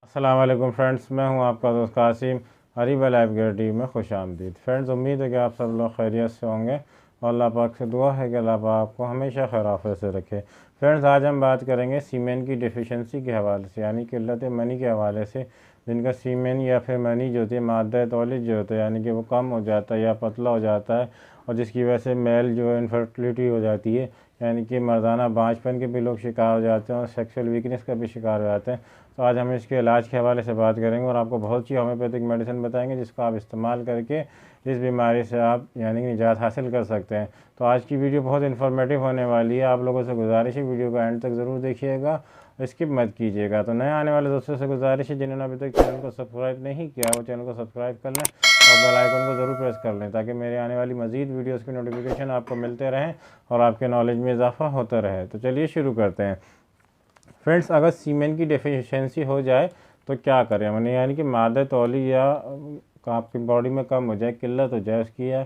अस्सलाम वालेकुम फ्रेंड्स, मैं हूं आपका दोस्त कासिम। हरीबा लाइफ गारंटी में खुश आमदीद। फ्रेंड्स, उम्मीद है कि आप सब लोग खैरियत से होंगे और अल्लाह पाक से दुआ है कि अल्लाह पाक आपको हमेशा खैर आफियत से रखे। फ्रेंड्स, आज हम बात करेंगे सीमेन की डिफिशेंसी के हवाले से, यानी किल्लत मनी के हवाले से। जिनका सीमेन या फिर मनी जो होती है, मादा तौलिद जो होता है, यानी कि वो कम हो जाता है या पतला हो जाता है, और जिसकी वजह से मेल जो है इनफर्टिलिटी हो जाती है, यानी कि मर्दाना बांझपन के भी लोग शिकार हो जाते हैं और सेक्सुअल वीकनेस का भी शिकार हो जाते हैं। तो आज हम इसके इलाज के हवाले से बात करेंगे और आपको बहुत सी होम्योपैथिक मेडिसिन बताएंगे जिसको आप इस्तेमाल करके इस बीमारी से आप यानी कि निजात हासिल कर सकते हैं। तो आज की वीडियो बहुत इन्फॉर्मेटिव होने वाली है। आप लोगों से गुजारिश है वीडियो को एंड तक ज़रूर देखिएगा, स्किप मत कीजिएगा। तो नए आने वाले दोस्तों से गुजारिश है, जिन्होंने अभी तक चैनल को सब्सक्राइब नहीं किया वो चैनल को सब्सक्राइब कर लें और बेल आइकन को ज़रूर प्रेस कर लें, ताकि मेरे आने वाली मज़ीद वीडियोज़ की नोटिफिकेशन आपको मिलते रहें और आपके नॉलेज में इजाफा होता रहे। तो चलिए शुरू करते हैं। फ्रेंड्स, अगर सीमेन की डेफिशिएंसी हो जाए तो क्या करें, मैंने यानी कि मादा तौली या आपकी बॉडी में कम हो जाए, किल्लत हो जाए उसकी, या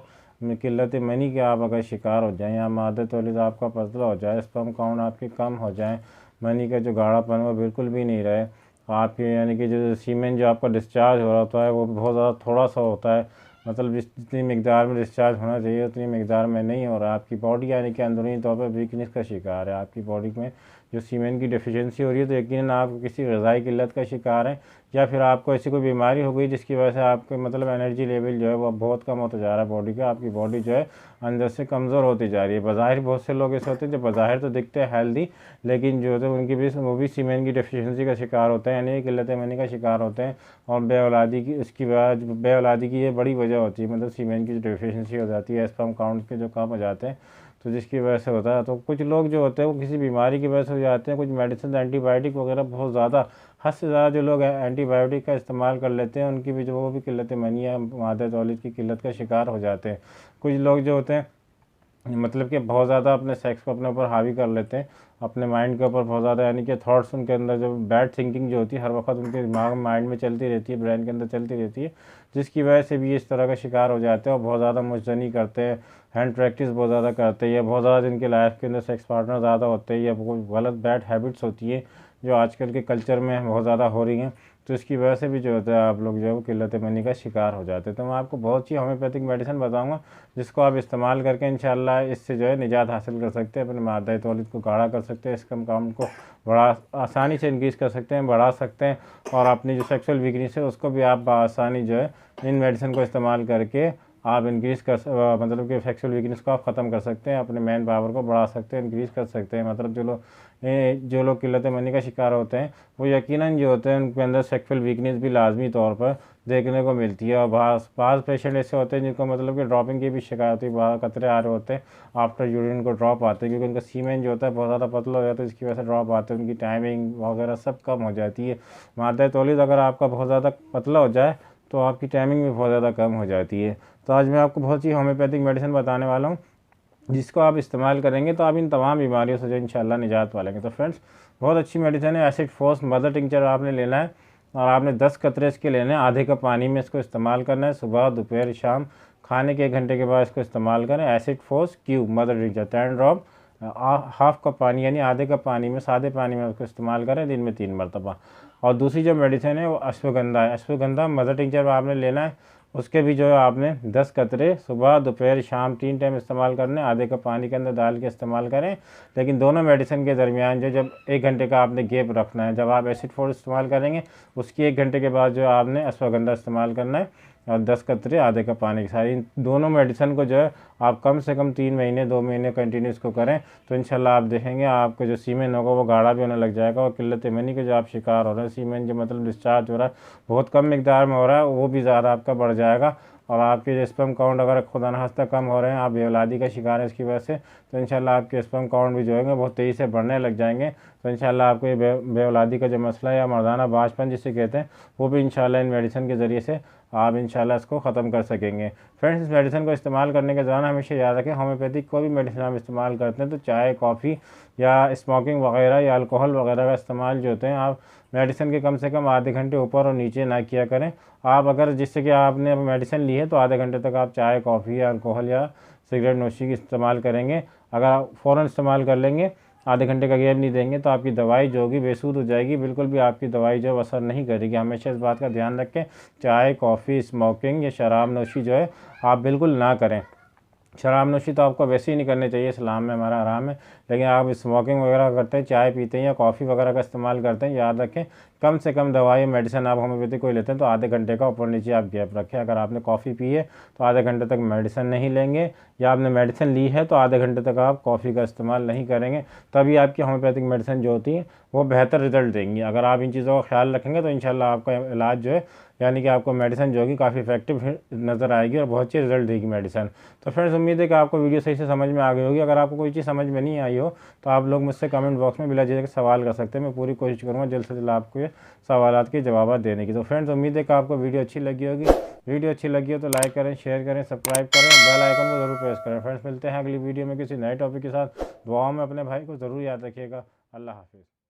किल्लत मनी के आप अगर शिकार हो जाएं, या मादा तौली आपका पतला हो जाए, स्पर्म काउंट आपकी कम हो जाए, मनी का जो गाढ़ापन वो बिल्कुल भी नहीं रहे, आपके यानी कि जो सीमेन जो आपका डिस्चार्ज हो रहा होता है वो बहुत ज़्यादा थोड़ा सा होता है, मतलब जितनी मिकदार में डिस्चार्ज होना चाहिए उतनी मिकदार में नहीं हो रहा, आपकी बॉडी यानी कि अंदरूनी तौर पर वीकनेस का शिकार है, आपकी बॉडी में जो सीमेन की डेफिशिएंसी हो रही है, तो यकीनन आप किसी ग़िज़ाई किल्लत का शिकार हैं, या फिर आपको ऐसी कोई बीमारी हो गई जिसकी वजह से आपके मतलब एनर्जी लेवल जो है वो बहुत कम होता जा रहा है बॉडी का, आपकी बॉडी जो है अंदर से कमज़ोर होती जा रही है। बज़ाहिर बहुत से लोग ऐसे होते हैं जो बज़ाहिर तो दिखते हैं हेल्दी, लेकिन जो होते हैं उनकी भी वो भी सीमेन की डेफिशिएंसी का शिकार होते हैं, यानी किल्लत मनी का शिकार होते हैं। और बेऔलादी की इसकी वजह बेऔलादी की ये बड़ी वजह होती है, मतलब सीमेन की जो डेफिशिएंसी हो जाती है, स्पर्म काउंट के जो कम हो जाते हैं, तो जिसकी वजह से होता है। तो कुछ लोग जो होते हैं वो किसी बीमारी की वजह से हो जाते हैं, कुछ मेडिसिन एंटीबायोटिक वगैरह बहुत ज़्यादा हद से ज़्यादा जो लोग एंटीबायोटिक का इस्तेमाल कर लेते हैं उनकी भी जो वो भी किल्लत मनी या मादा तौलीद की किल्लत का शिकार हो जाते हैं। कुछ लोग जो होते हैं मतलब कि बहुत ज़्यादा अपने सेक्स को अपने ऊपर हावी कर लेते हैं, अपने माइंड के ऊपर बहुत ज़्यादा, यानी कि थॉट्स उनके अंदर जो बैड थिंकिंग जो होती है हर वक्त उनके दिमाग माइंड में चलती रहती है, ब्रेन के अंदर चलती रहती है, जिसकी वजह से भी इस तरह का शिकार हो जाते हैं और बहुत ज़्यादा मुजजनी करते हैं, हैंड प्रैक्टिस बहुत ज़्यादा करते हैं, या बहुत ज़्यादा जिनके लाइफ के अंदर सेक्स पार्टनर ज़्यादा होते हैं, या कोई गलत बैड हैबिट्स होती है जो आजकल के कल्चर में बहुत ज़्यादा हो रही हैं, तो इसकी वजह से भी जो होता है आप लोग जो है वो किल्लत मनी का शिकार हो जाते हैं। तो मैं आपको बहुत सी होम्योपैथिक मेडिसिन बताऊंगा जिसको आप इस्तेमाल करके इंशाल्लाह इससे जो है निजात हासिल कर सकते हैं, अपने मादा तौलीद को गाढ़ा कर सकते हैं, स्पर्म काउंट को बड़ा आसानी से इंक्रीज़ कर सकते हैं, बढ़ा सकते हैं, और अपनी जो सेक्सुअल वीकनेस है उसको भी आप आसानी जो है इन मेडिसिन को इस्तेमाल करके आप इंक्रीज़ कर मतलब कि सेक्सुअल वीकनेस को आप ख़त्म कर सकते हैं, अपने मैन पावर को बढ़ा सकते हैं, इंक्रीज़ कर सकते हैं। मतलब जो लोग किल्लत मनी का शिकार होते हैं वो यकीनन जो होते हैं उनके अंदर सेक्सुअल वीकनेस भी लाजमी तौर पर देखने को मिलती है। और बाज़ पेशेंट ऐसे होते हैं जिनको मतलब कि ड्रॉपिंग की भी शिकायत होती है, कतरे आ रहे होते हैं आफ्टर यूरिन को ड्रॉप आते हैं, क्योंकि उनका सीमेन जो होता है बहुत ज़्यादा पतला हो जाता है, इसकी वजह से ड्रॉप आते हैं, उनकी टाइमिंग वगैरह सब कम हो जाती है। मादा तौलीद अगर आपका बहुत ज़्यादा पतला हो जाए तो आपकी टाइमिंग भी बहुत ज़्यादा कम हो जाती है। तो आज मैं आपको बहुत सी होम्योपैथिक मेडिसिन बताने वाला हूँ जिसको आप इस्तेमाल करेंगे तो आप इन तमाम बीमारियों से जो इंशाल्लाह निजात पालेंगे। तो फ्रेंड्स, बहुत अच्छी मेडिसिन है एसिड फोर्स मदर टिंचर आपने लेना है, और आपने 10 कतरे इसके लेने हैं, आधे कप पानी में इसको इस्तेमाल करना है, सुबह दोपहर शाम, खाने के 1 घंटे के बाद इसको इस्तेमाल करें। Acid force cube mother tincture 10 drop, half cup पानी यानी आधे कप पानी में, सादे पानी में उसको इस्तेमाल करें दिन में 3 मरतबा। और दूसरी जो मेडिसिन है वो अश्वगंधा है, अश्वगंधा मदर टिंचर आपने लेना है, उसके भी जो है आपने 10 कतरे सुबह दोपहर शाम 3 टाइम इस्तेमाल करने, आधे कप पानी के अंदर डाल के इस्तेमाल करें। लेकिन दोनों मेडिसिन के दरमियान जो जब 1 घंटे का आपने गैप रखना है, जब आप एसिड फोर्स इस्तेमाल करेंगे उसकी 1 घंटे के बाद जो आपने अश्वगंधा इस्तेमाल करना है, और 10 कतरे आधे कप पानी के साथ इन दोनों मेडिसिन को जो है आप कम से कम 3 महीने 2 महीने कंटिन्यू इसको करें, तो इंशाल्लाह आप देखेंगे आपका जो सीमेन होगा वो गाढ़ा भी होने लग जाएगा, और किल्लत मनी के जो आप शिकार हो रहे हैं, सीमेन जो मतलब डिस्चार्ज हो रहा है बहुत कम मिकदार में हो रहा है, वो भी ज़्यादा आपका बढ़ जाएगा। और आपके जो स्पर्म काउंट अगर खुदा न खास्ता कम हो रहे हैं, आप बेऔलादी का शिकार है इसकी वजह से, तो इंशाल्लाह आपके स्पर्म काउंट भी जो है बहुत तेज़ी से बढ़ने लग जाएंगे। तो इंशाल्लाह आपको ये बेऔलादी का जो मसला है या मर्दाना बांझपन जिसे कहते हैं वो भी इंशाल्लाह इन मेडिसिन के ज़रिए से आप इंशाल्लाह इसको ख़त्म कर सकेंगे। फ्रेंड्स, इस मेडिसिन को इस्तेमाल करने के दौरान हमेशा याद रखें, होम्योपैथिक कोई भी मेडिसिन आप इस्तेमाल करते हैं तो चाय कॉफ़ी या स्मोकिंग वगैरह या अल्कोहल वगैरह का इस्तेमाल जो होते हैं आप मेडिसिन के कम से कम आधे घंटे ऊपर और नीचे ना किया करें। आप अगर जिससे कि आपने मेडिसिन ली है तो आधे घंटे तक आप चाय कॉफ़ी या अल्कोहल या सिगरेट नोशी की इस्तेमाल करेंगे, अगर आप फ़ौरन इस्तेमाल कर लेंगे आधे घंटे का गैप नहीं देंगे तो आपकी दवाई जो होगी बेसूद हो जाएगी, बिल्कुल भी आपकी दवाई जो है असर नहीं करेगी। हमेशा इस बात का ध्यान रखें, चाय, कॉफ़ी, स्मोकिंग या शराब नोशी जो है आप बिल्कुल ना करें। शराब नोशी तो आपको वैसे ही नहीं करनी चाहिए, इस्लाम में हमारा हराम है, लेकिन आप स्मोकिंग वगैरह करते हैं, चाय पीते हैं या कॉफ़ी वगैरह का इस्तेमाल करते हैं, याद रखें कम से कम दवाई मेडिसिन आप होम्योपैथिक कोई लेते हैं तो आधे घंटे का ऊपर नीचे आप गैप रखें। अगर आपने कॉफ़ी पी है तो आधे घंटे तक मेडिसिन नहीं लेंगे, या आपने मेडिसिन ली है तो आधे घंटे तक आप कॉफ़ी का इस्तेमाल नहीं करेंगे, तभी आपकी होम्योपैथिक मेडिसिन जो होती है वो बेहतर रिजल्ट देंगी। अगर आप इन चीज़ों का ख्याल रखेंगे तो इंशाल्लाह आपका इलाज जो है, यानी कि आपको मेडिसिन जो होगी काफ़ी इफेक्टिव नज़र आएगी और बहुत अच्छी रिजल्ट देगी मेडिसिन। तो फ्रेंड्स उम्मीद है कि आपको वीडियो सही से समझ में आ गई होगी। अगर आपको कोई चीज़ समझ में नहीं आई हो तो आप लोग मुझसे कमेंट बॉक्स में बिला झिझक सवाल कर सकते हैं, मैं पूरी कोशिश करूँगा जल्द से जल्द आपको ये सवालात के जवाब देने की। तो फ्रेंड्स उम्मीद है कि आपको वीडियो अच्छी लगी होगी। वीडियो अच्छी लगी हो तो लाइक करें, शेयर करें, सब्सक्राइब करें, बेल आइकन को ज़रूर प्रेस करें। फ्रेंड्स मिलते हैं अगली वीडियो में किसी नए टॉपिक के साथ। दुआओं में अपने भाई को ज़रूर याद रखिएगा। अल्लाह हाफिज़।